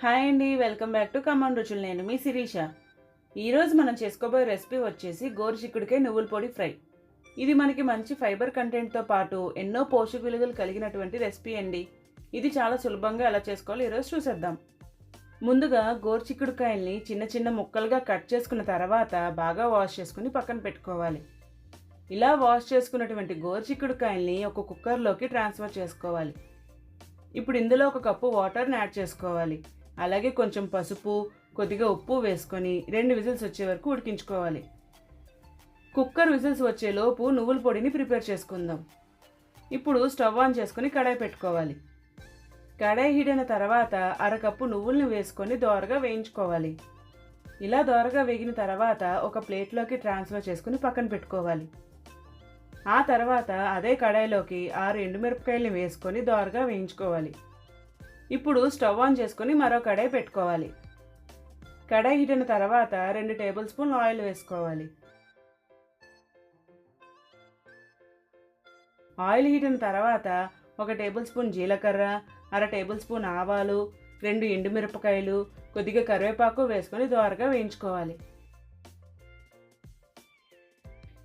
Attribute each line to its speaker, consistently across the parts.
Speaker 1: Hi అండి, welcome back to కమాన్ రుచులు. నేను మీ శిరీష. ఈరోజు మనం చేసుకోబోయే రెసిపీ వచ్చేసి గోరుచిక్కుడుకాయ నువ్వుల పొడి ఫ్రై. ఇది మనకి మంచి ఫైబర్ కంటెంట్తో పాటు ఎన్నో పోషక విలువలు కలిగినటువంటి రెసిపీ అండి. ఇది చాలా సులభంగా ఎలా చేసుకోవాలో ఈరోజు చూసేద్దాం. ముందుగా గోరుచిక్కుడుకాయల్ని చిన్న చిన్న ముక్కలుగా కట్ చేసుకున్న తర్వాత బాగా వాష్ చేసుకుని పక్కన పెట్టుకోవాలి. ఇలా వాష్ చేసుకున్నటువంటి గోరుచిక్కుడుకాయల్ని ఒక కుక్కర్లోకి ట్రాన్స్ఫర్ చేసుకోవాలి. ఇప్పుడు ఇందులో ఒక కప్పు వాటర్ని యాడ్ చేసుకోవాలి. అలాగే కొంచెం పసుపు, కొద్దిగా ఉప్పు వేసుకొని 2 విజిల్స్ వచ్చే వరకు ఉడికించుకోవాలి. కుక్కర్ విజిల్స్ వచ్చేలోపు నువ్వుల పొడిని ప్రిపేర్ చేసుకుందాం. ఇప్పుడు స్టవ్ ఆన్ చేసుకొని కడాయి పెట్టుకోవాలి. కడాయి హీట్ అయిన తర్వాత అరకప్పు నువ్వుల్ని వేసుకొని దోరగా వేయించుకోవాలి. ఇలా దోరగా వేగిన తర్వాత ఒక ప్లేట్లోకి ట్రాన్స్ఫర్ చేసుకుని పక్కన పెట్టుకోవాలి. ఆ తర్వాత అదే కడాయిలోకి 6 ఎండుమిరపకాయలని వేసుకొని దోరగా వేయించుకోవాలి. ఇప్పుడు స్టవ్ ఆన్ చేసుకొని మరో కడాయి పెట్టుకోవాలి. కడాయి హీట్ అయిన తర్వాత 2 టేబుల్ స్పూన్లు ఆయిల్ వేసుకోవాలి. ఆయిల్ హీట్ అయిన తర్వాత 1 టేబుల్ స్పూన్ జీలకర్ర, 1/2 టేబుల్ స్పూన్ ఆవాలు, 2 ఎండుమిరపకాయలు, కొద్దిగా కరివేపాకు వేసుకొని దోరగా వేయించుకోవాలి.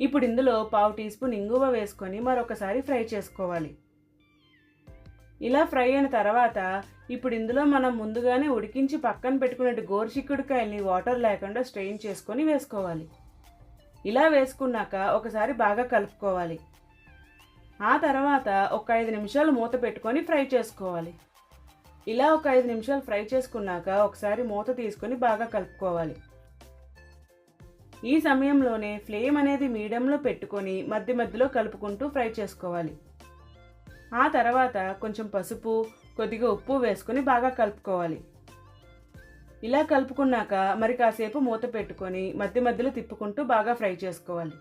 Speaker 1: ఇప్పుడు ఇందులో 1/2 టీ స్పూన్ ఇంగువ వేసుకొని మరొకసారి ఫ్రై చేసుకోవాలి. ఇలా ఫ్రై అయిన తర్వాత ఇప్పుడు ఇందులో మనం ముందుగానే ఉడికించి పక్కన పెట్టుకునే గోరుచిక్కుడుకాయల్ని వాటర్ లేకుండా స్ట్రెయిన్ చేసుకొని వేసుకోవాలి. ఇలా వేసుకున్నాక ఒకసారి బాగా కలుపుకోవాలి. ఆ తర్వాత ఒక 5 నిమిషాలు మూత పెట్టుకొని ఫ్రై చేసుకోవాలి. ఇలా ఒక 5 నిమిషాలు ఫ్రై చేసుకున్నాక ఒకసారి మూత తీసుకొని బాగా కలుపుకోవాలి. ఈ సమయంలోనే ఫ్లేమ్ అనేది మీడియంలో పెట్టుకొని మధ్య మధ్యలో కలుపుకుంటూ ఫ్రై చేసుకోవాలి. ఆ తర్వాత కొంచెం పసుపు, కొద్దిగా ఉప్పు వేసుకొని బాగా కలుపుకోవాలి. ఇలా కలుపుకున్నాక మరి కాసేపు మూత పెట్టుకొని మధ్య మధ్యలో తిప్పుకుంటూ బాగా ఫ్రై చేసుకోవాలి.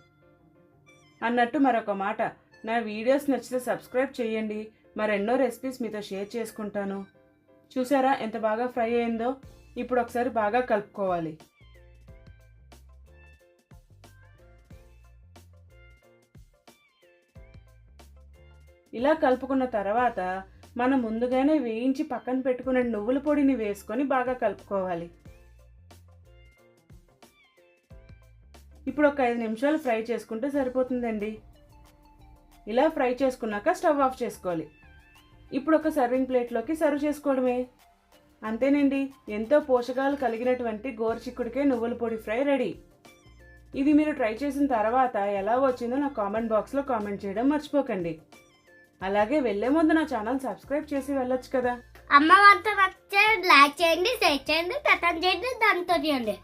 Speaker 1: అన్నట్టు మరొక మాట, నా వీడియోస్ నచ్చితే సబ్స్క్రైబ్ చేయండి. మరెన్నో రెసిపీస్ మీతో షేర్ చేసుకుంటాను. చూసారా ఎంత బాగా ఫ్రై అయిందో? ఇప్పుడు ఒకసారి బాగా కలుపుకోవాలి. ఇలా కలుపుకున్న తర్వాత మనం ముందుగానే వేయించి పక్కన పెట్టుకున్న నువ్వుల పొడిని వేసుకొని బాగా కలుపుకోవాలి. ఇప్పుడు ఒక 5 నిమిషాలు ఫ్రై చేసుకుంటే సరిపోతుందండి. ఇలా ఫ్రై చేసుకున్నాక స్టవ్ ఆఫ్ చేసుకోవాలి. ఇప్పుడు ఒక సర్వింగ్ ప్లేట్లోకి సర్వ్ చేసుకోవడమే. అంతేనండి, ఎంతో పోషకాలు కలిగినటువంటి గోరుచిక్కుడుకాయ నువ్వుల పొడి ఫ్రై రెడీ. ఇది మీరు ట్రై చేసిన తర్వాత ఎలా వచ్చిందో నా కామెంట్ బాక్స్లో కామెంట్ చేయడం మర్చిపోకండి. అలాగే వెళ్ళే ముందు నా ఛానల్ సబ్స్క్రైబ్ చేసి వెళ్ళొచ్చు కదా.
Speaker 2: అమ్మ వంట నచ్చితే లైక్ చేయండి, షేర్ చేయండి, కమెంట్ చేయండి, దాంతో చేయండి.